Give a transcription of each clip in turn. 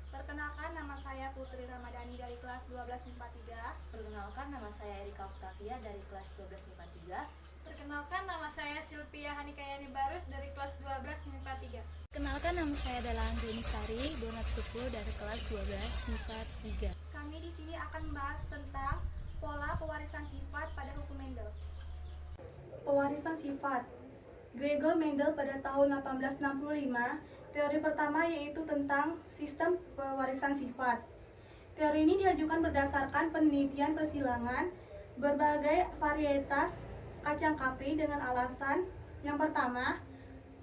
Perkenalkan, nama saya Putri Ramadhani dari kelas 12 MIPA 3. Perkenalkan, nama saya Erika Octavia dari kelas 12 MIPA 3. Perkenalkan, nama saya Silvia Hanikayani Barus dari kelas 12 MIPA 3. Perkenalkan, nama saya adalah Andini Sari Donat Tupu dari kelas 12 MIPA 3. Kami di sini akan membahas tentang pola pewarisan sifat pada hukum Mendel. Pewarisan sifat. Gregor Mendel pada tahun 1865, teori pertama yaitu tentang sistem pewarisan sifat. Teori ini diajukan berdasarkan penelitian persilangan berbagai varietas kacang kapri dengan alasan yang pertama,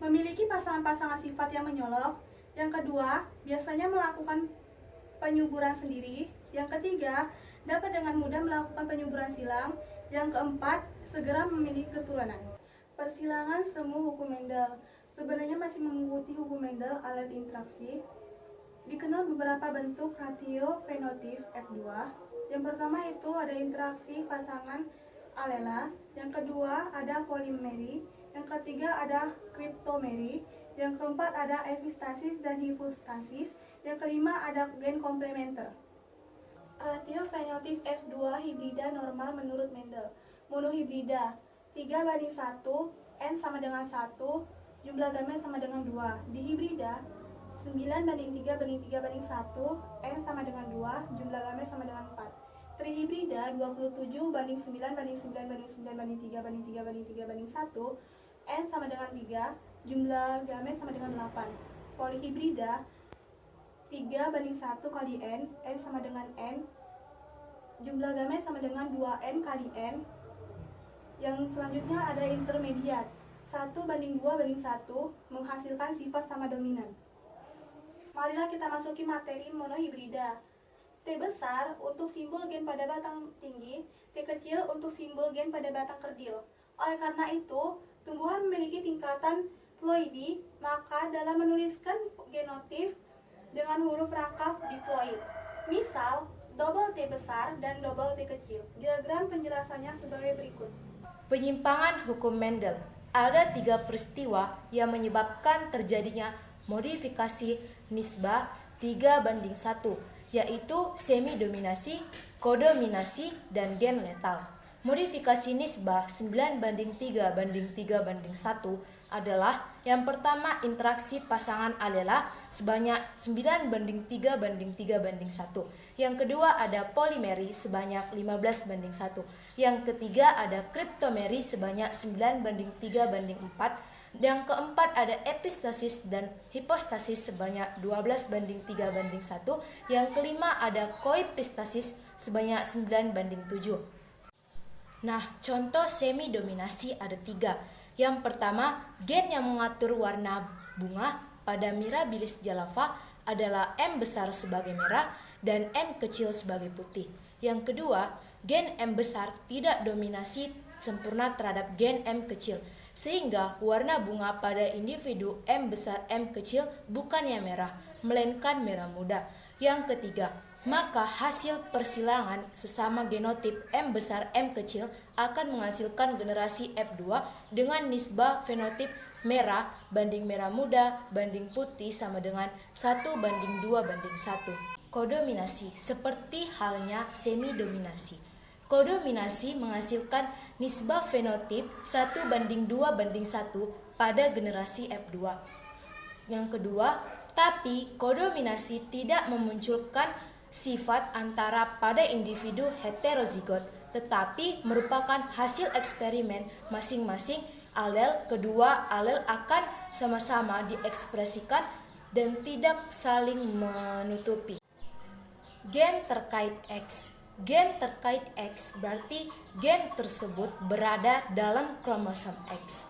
memiliki pasangan-pasangan sifat yang menyolok. Yang kedua, biasanya melakukan penyuburan sendiri. Yang ketiga, dapat dengan mudah melakukan penyuburan silang. Yang keempat, segera memiliki keturunan. Persilangan semu hukum Mendel. Sebenarnya masih mengikuti hukum Mendel alat interaksi. Dikenal beberapa bentuk ratio fenotip F2. Yang pertama itu ada interaksi pasangan alela. Yang kedua ada polimeri. Yang ketiga ada kriptomeri. Yang keempat ada epistasis dan hipostasis. Yang kelima ada gen komplementer. Ratio fenotip F2 hibrida normal menurut Mendel. Monohibrida 3:1, N sama dengan 1, jumlah gamet sama dengan 2. Dihibrida 9:3:3:1, N sama dengan 2, jumlah gamet sama dengan 4. Trihibrida 27:9:9:9:3:3:1, N sama dengan 3, jumlah gamet sama dengan 8. Polihibrida 3:1 kali N sama dengan N, jumlah gamet sama dengan 2N kali N. Yang selanjutnya ada intermediat 1:2:1 menghasilkan sifat sama dominan. Marilah kita masuki materi monohibrida. T besar untuk simbol gen pada batang tinggi, T kecil untuk simbol gen pada batang kerdil. Oleh karena itu, tumbuhan memiliki tingkatan ploidi, maka dalam menuliskan genotip dengan huruf rangkap diploid. Misal, double T besar dan double T kecil. Diagram penjelasannya sebagai berikut. Penyimpangan hukum Mendel. Ada 3 peristiwa yang menyebabkan terjadinya modifikasi nisbah 3:1, yaitu semi-dominasi, kodominasi, dan gen letal. Modifikasi nisbah 9:3:3:1 adalah yang pertama interaksi pasangan alela sebanyak 9:3:3:1. Yang kedua ada polimeri sebanyak 15:1. Yang ketiga ada kriptomeri sebanyak 9:3:4. Yang keempat ada epistasis dan hipostasis sebanyak 12:3:1. Yang kelima ada koepistasis sebanyak 9:7. Nah, contoh semi-dominasi ada 3. Yang pertama, gen yang mengatur warna bunga pada Mirabilis jalava adalah M besar sebagai merah dan M kecil sebagai putih. Yang kedua, gen M besar tidak dominasi sempurna terhadap gen M kecil, sehingga warna bunga pada individu M besar M kecil bukannya merah, melainkan merah muda. Yang ketiga, maka hasil persilangan sesama genotip M besar M kecil akan menghasilkan generasi F2 dengan nisbah fenotip merah banding merah muda banding putih sama dengan 1:2:1. Kodominasi seperti halnya semi-dominasi. Kodominasi menghasilkan nisbah fenotip 1:2:1 pada generasi F2. Yang kedua, tapi kodominasi tidak memunculkan sifat antara pada individu heterozigot, tetapi merupakan hasil eksperimen masing-masing alel. Kedua alel akan sama-sama diekspresikan dan tidak saling menutupi. Gen terkait X. Gen terkait X berarti gen tersebut berada dalam kromosom X.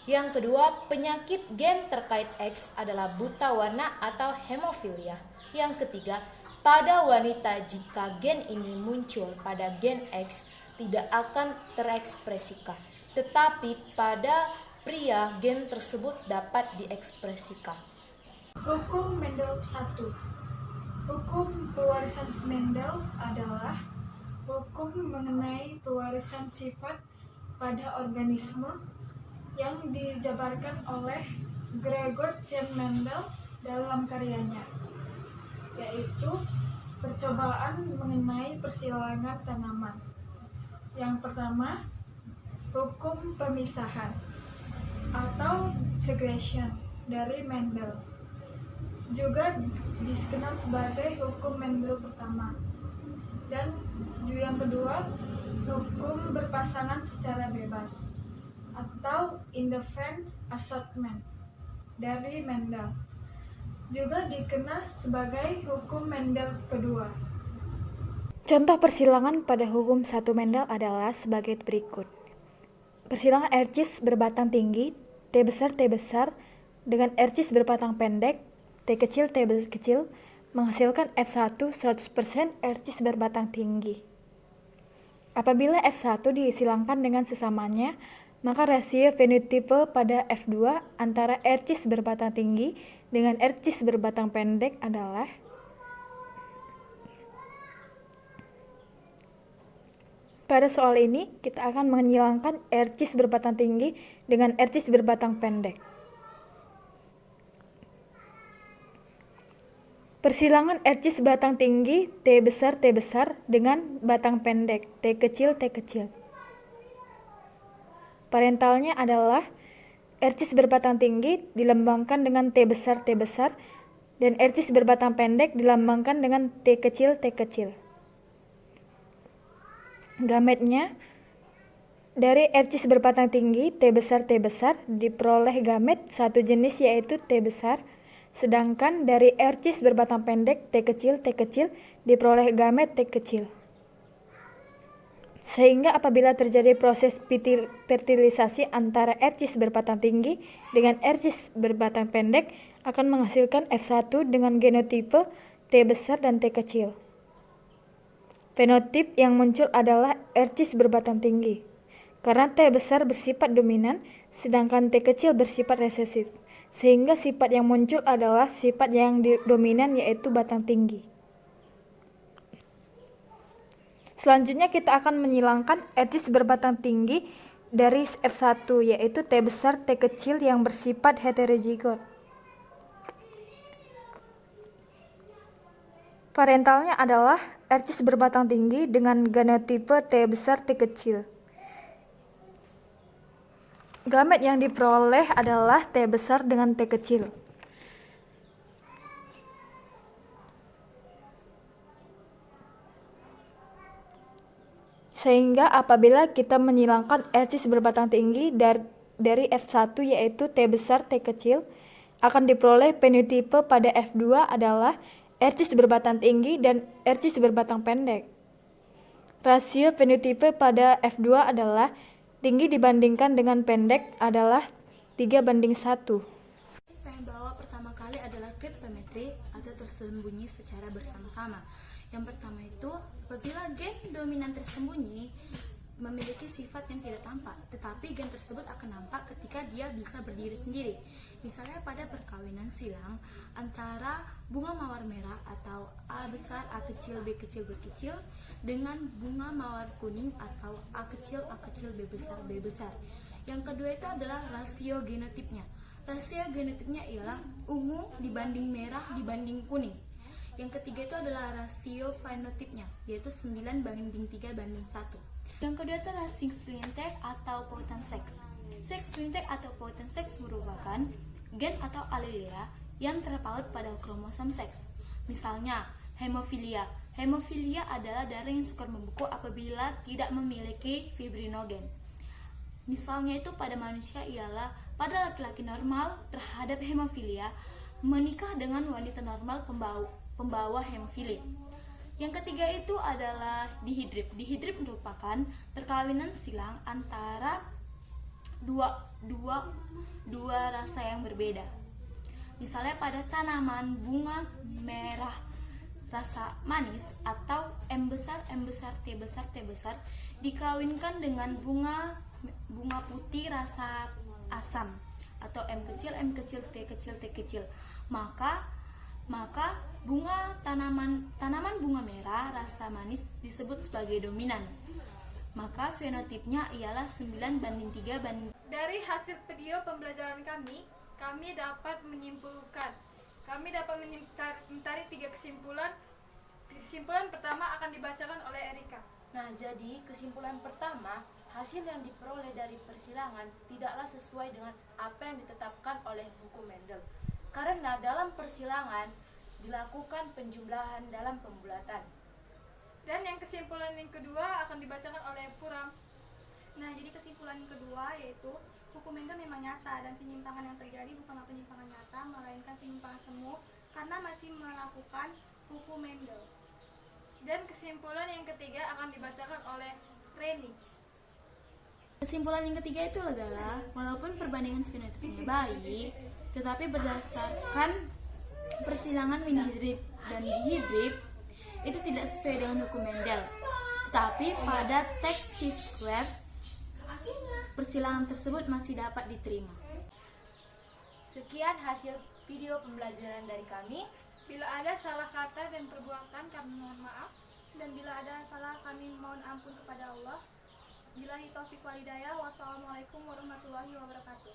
Yang kedua, penyakit gen terkait X adalah buta warna atau hemofilia. Yang ketiga, pada wanita jika gen ini muncul pada gen X tidak akan terekspresikan, tetapi pada pria gen tersebut dapat diekspresikan. Hukum Mendel 1. Hukum pewarisan Mendel adalah hukum mengenai pewarisan sifat pada organisme yang dijabarkan oleh Gregor J. Mendel dalam karyanya. yaitu percobaan mengenai persilangan tanaman. Yang pertama, hukum pemisahan atau segregation dari Mendel, juga dikenal sebagai hukum Mendel pertama. Dan yang kedua, hukum berpasangan secara bebas atau independent assortment dari Mendel, juga dikenal sebagai hukum Mendel kedua. Contoh persilangan pada hukum 1 Mendel adalah sebagai berikut. Persilangan RCIS berbatang tinggi, T besar dengan RCIS berbatang pendek, T kecil menghasilkan F1 100% RCIS berbatang tinggi. Apabila F1 disilangkan dengan sesamanya, maka rasio fenotipe pada F2 antara RCIS berbatang tinggi dengan RCIS berbatang pendek adalah pada soal ini, kita akan menghilangkan RCIS berbatang tinggi dengan RCIS berbatang pendek. Persilangan RCIS batang tinggi T besar dengan batang pendek T kecil. Parentalnya adalah RCIS berbatang tinggi dilambangkan dengan T besar dan RCIS berbatang pendek dilambangkan dengan T kecil. Gametnya dari RCIS berbatang tinggi T besar diperoleh gamet satu jenis yaitu T besar, sedangkan dari RCIS berbatang pendek T kecil diperoleh gamet T kecil. Sehingga apabila terjadi proses fertilisasi antara RCIS berbatang tinggi dengan RCIS berbatang pendek akan menghasilkan F1 dengan genotipe T besar dan T kecil. Fenotip yang muncul adalah RCIS berbatang tinggi, karena T besar bersifat dominan, sedangkan T kecil bersifat resesif, sehingga sifat yang muncul adalah sifat yang dominan yaitu batang tinggi. Selanjutnya kita akan menyilangkan RCIS berbatang tinggi dari F1 yaitu T besar T kecil yang bersifat heterozigot. Parentalnya adalah RCIS berbatang tinggi dengan genotipe T besar T kecil. Gamet yang diperoleh adalah T besar dengan T kecil. Sehingga apabila kita menyilangkan RCIS berbatang tinggi dari F1 yaitu T besar T kecil, akan diperoleh fenotipe pada F2 adalah RCIS berbatang tinggi dan RCIS berbatang pendek. Rasio fenotipe pada F2 adalah tinggi dibandingkan dengan pendek adalah 3:1. Saya bawa pertama kali adalah kriptometri atau tersembunyi secara bersama-sama. Yang pertama itu, apabila gen dominan tersembunyi memiliki sifat yang tidak tampak, tetapi gen tersebut akan nampak ketika dia bisa berdiri sendiri. Misalnya pada perkawinan silang antara bunga mawar merah atau A besar A kecil B kecil dengan bunga mawar kuning atau A kecil B besar. Yang kedua itu adalah rasio genotipnya. Rasio genotipnya ialah ungu dibanding merah dibanding kuning. Yang ketiga itu adalah rasio fenotipnya, yaitu 9:3:1. Yang kedua itu adalah sex linked atau pautan seks. Sex linked atau pautan seks merupakan gen atau alelea yang terpaut pada kromosom seks. Misalnya, hemofilia. Hemofilia adalah darah yang sukar membeku apabila tidak memiliki fibrinogen. Misalnya itu pada manusia ialah pada laki-laki normal terhadap hemofilia menikah dengan wanita normal pembawa hemofilia. Yang ketiga itu adalah dihidrip. Dihidrip merupakan perkawinan silang antara dua rasa yang berbeda. Misalnya pada tanaman bunga merah rasa manis atau M besar T besar dikawinkan dengan bunga putih rasa asam atau M kecil T kecil. Maka tanaman bunga merah rasa manis disebut sebagai dominan. Maka fenotipnya ialah 9:3. Dari hasil video pembelajaran kami dapat menyimpulkan Kami dapat mencari 3 kesimpulan. Kesimpulan pertama akan dibacakan oleh Erika. Nah, jadi kesimpulan pertama, hasil yang diperoleh dari persilangan tidaklah sesuai dengan apa yang ditetapkan oleh hukum Mendel. Karena dalam persilangan dilakukan penjumlahan dalam pembulatan. Dan yang kesimpulan yang kedua akan dibacakan oleh Puram. Nah, jadi kesimpulan yang kedua yaitu hukum Mendel memang nyata dan penyimpangan yang terjadi bukanlah penyimpangan nyata, melainkan penyimpangan semu karena masih melakukan hukum Mendel. Dan kesimpulan yang ketiga akan dibacakan oleh Reni. Kesimpulan yang ketiga itu adalah walaupun perbandingan fenotipnya baik, tetapi berdasarkan persilangan minihidrid dan dihidrid itu tidak sesuai dengan hukum Mendel. Tetapi pada teks T-square persilangan tersebut masih dapat diterima. Sekian hasil video pembelajaran dari kami. Bila ada salah kata dan perbuatan, kami mohon maaf. Dan bila ada salah, kami mohon ampun kepada Allah. Billahi taufiq wal hidayah. Wassalamualaikum warahmatullahi wabarakatuh.